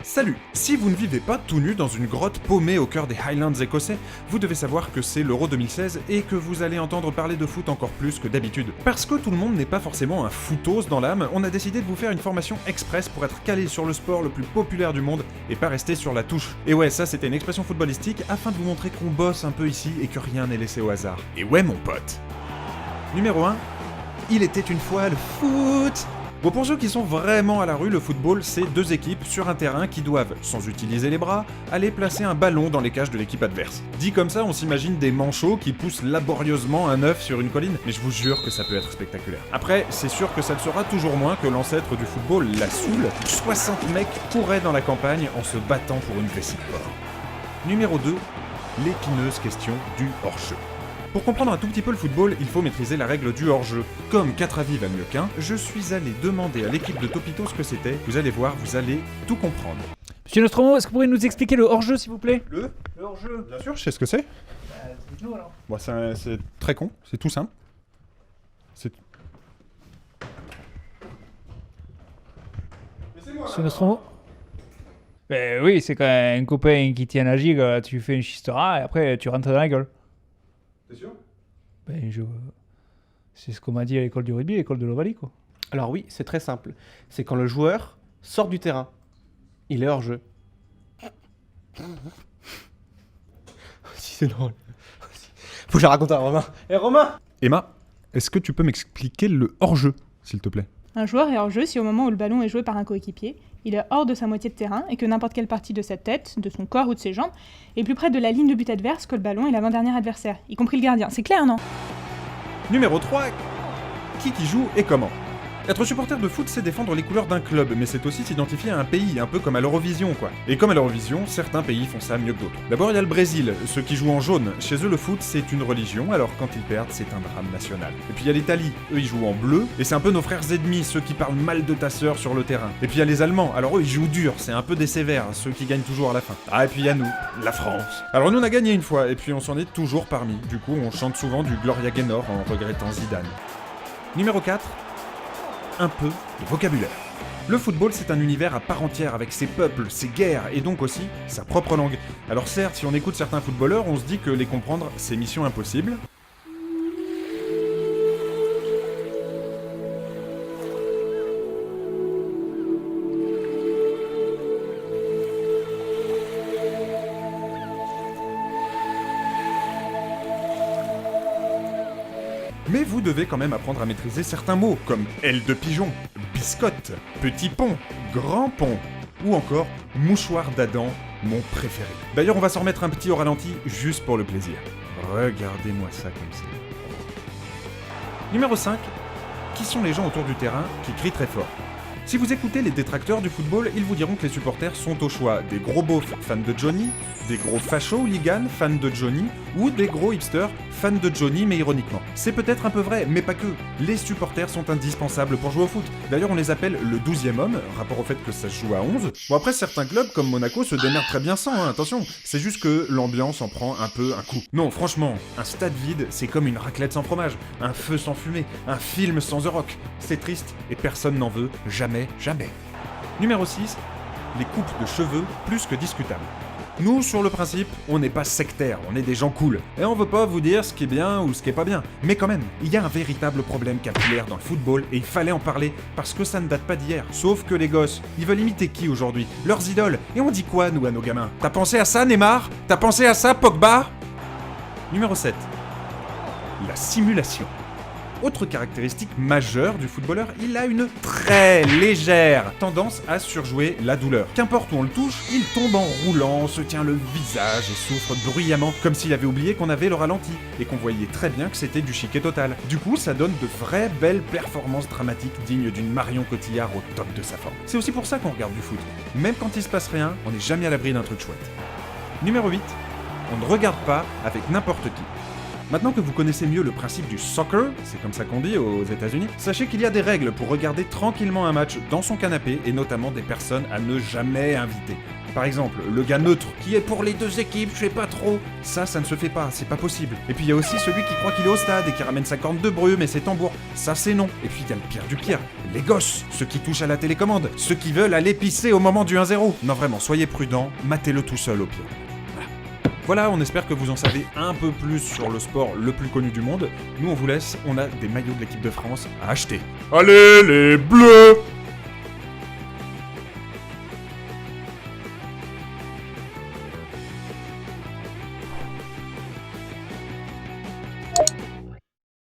Salut! Si vous ne vivez pas tout nu dans une grotte paumée au cœur des Highlands écossais, vous devez savoir que c'est l'Euro 2016 et que vous allez entendre parler de foot encore plus que d'habitude. Parce que tout le monde n'est pas forcément un footos dans l'âme, on a décidé de vous faire une formation express pour être calé sur le sport le plus populaire du monde et pas rester sur la touche. Et ouais, ça c'était une expression footballistique afin de vous montrer qu'on bosse un peu ici et que rien n'est laissé au hasard. Et ouais mon pote! Numéro 1, il était une fois le foot! Bon, pour ceux qui sont vraiment à la rue, le football, c'est deux équipes sur un terrain qui doivent, sans utiliser les bras, aller placer un ballon dans les cages de l'équipe adverse. Dit comme ça, on s'imagine des manchots qui poussent laborieusement un œuf sur une colline, mais je vous jure que ça peut être spectaculaire. Après, c'est sûr que ça le sera toujours moins que l'ancêtre du football, la soule, où 60 mecs couraient dans la campagne en se battant pour une vessie de porc. Numéro 2, l'épineuse question du hors-jeu. Pour comprendre un tout petit peu le football, il faut maîtriser la règle du hors-jeu. Comme 4 avis valent mieux qu'un, je suis allé demander à l'équipe de Topito ce que c'était. Vous allez voir, vous allez tout comprendre. Monsieur Nostromo, est-ce que vous pourriez nous expliquer le hors-jeu, s'il vous plaît? Le hors-jeu. Bien sûr, je sais ce que c'est. Dites-nous alors. Bon, c'est très con, c'est tout simple. C'est... Monsieur Nostromo? Ben oui, c'est quand un copain qui tient à gigue, tu fais une chistera et après tu rentres dans la gueule. T'es sûr? Ben c'est ce qu'on m'a dit à l'école du rugby, à l'école de l'Ovalie, quoi. Alors oui, c'est très simple. C'est quand le joueur sort du terrain. Il est hors jeu. Si c'est drôle. Faut que je la raconte à Romain. Romain! Emma, est-ce que tu peux m'expliquer le hors-jeu, s'il te plaît? Un joueur est hors jeu si au moment où le ballon est joué par un coéquipier, il est hors de sa moitié de terrain et que n'importe quelle partie de sa tête, de son corps ou de ses jambes est plus près de la ligne de but adverse que le ballon et l'avant-dernier adversaire, y compris le gardien. C'est clair, non? Numéro 3, qui joue et comment? Être supporter de foot, c'est défendre les couleurs d'un club, mais c'est aussi s'identifier à un pays, un peu comme à l'Eurovision, quoi. Et comme à l'Eurovision, certains pays font ça mieux que d'autres. D'abord, il y a le Brésil, ceux qui jouent en jaune. Chez eux, le foot, c'est une religion, alors quand ils perdent, c'est un drame national. Et puis il y a l'Italie, eux, ils jouent en bleu, et c'est un peu nos frères ennemis, ceux qui parlent mal de ta sœur sur le terrain. Et puis il y a les Allemands, alors eux, ils jouent dur, c'est un peu des sévères, ceux qui gagnent toujours à la fin. Ah, et puis il y a nous, la France. Alors nous, on a gagné une fois, et puis on s'en est toujours parmi. Du coup, on chante souvent du Gloria Gaynor en regrettant Zidane. Numéro 4, un peu de vocabulaire. Le football, c'est un univers à part entière avec ses peuples, ses guerres et donc aussi sa propre langue. Alors certes, si on écoute certains footballeurs, on se dit que les comprendre, c'est mission impossible. Mais vous devez quand même apprendre à maîtriser certains mots, comme aile de pigeon, biscotte, petit pont, grand pont, ou encore mouchoir d'Adam, mon préféré. D'ailleurs, on va s'en remettre un petit au ralenti, juste pour le plaisir. Regardez-moi ça comme ça. Numéro 5. Qui sont les gens autour du terrain qui crient très fort? Si vous écoutez les détracteurs du football, ils vous diront que les supporters sont au choix des gros beaufs fans de Johnny, des gros fachos hooligans fans de Johnny, ou des gros hipsters fans de Johnny mais ironiquement. C'est peut-être un peu vrai, mais pas que. Les supporters sont indispensables pour jouer au foot. D'ailleurs, on les appelle le 12e homme, rapport au fait que ça se joue à 11. Bon, après, certains clubs comme Monaco se démerdent très bien sans, attention. C'est juste que l'ambiance en prend un peu un coup. Non, franchement, un stade vide, c'est comme une raclette sans fromage, un feu sans fumée, un film sans The Rock. C'est triste et personne n'en veut, jamais. Numéro 6, les coupes de cheveux plus que discutables. Nous, sur le principe, on n'est pas sectaires, on est des gens cool. Et on veut pas vous dire ce qui est bien ou ce qui est pas bien. Mais quand même, il y a un véritable problème capillaire dans le football et il fallait en parler parce que ça ne date pas d'hier. Sauf que les gosses, ils veulent imiter qui aujourd'hui? Leurs idoles. Et on dit quoi, nous, à nos gamins? T'as pensé à ça, Neymar? T'as pensé à ça, Pogba? Numéro 7, la simulation. Autre caractéristique majeure du footballeur, il a une très légère tendance à surjouer la douleur. Qu'importe où on le touche, il tombe en roulant, se tient le visage et souffre bruyamment, comme s'il avait oublié qu'on avait le ralenti, et qu'on voyait très bien que c'était du chiquet total. Du coup, ça donne de vraies belles performances dramatiques dignes d'une Marion Cotillard au top de sa forme. C'est aussi pour ça qu'on regarde du foot. Même quand il se passe rien, on n'est jamais à l'abri d'un truc chouette. Numéro 8, on ne regarde pas avec n'importe qui. Maintenant que vous connaissez mieux le principe du soccer, c'est comme ça qu'on dit aux États-Unis, sachez qu'il y a des règles pour regarder tranquillement un match dans son canapé et notamment des personnes à ne jamais inviter. Par exemple, le gars neutre, qui est pour les deux équipes, je sais pas trop. Ça ne se fait pas, c'est pas possible. Et puis il y a aussi celui qui croit qu'il est au stade et qui ramène sa corne de brume et ses tambours. Ça c'est non. Et puis il y a le pire du pire, les gosses, ceux qui touchent à la télécommande, ceux qui veulent aller pisser au moment du 1-0. Non vraiment, soyez prudents, matez-le tout seul au pire. Voilà, on espère que vous en savez un peu plus sur le sport le plus connu du monde. Nous on vous laisse, on a des maillots de l'équipe de France à acheter. Allez les bleus!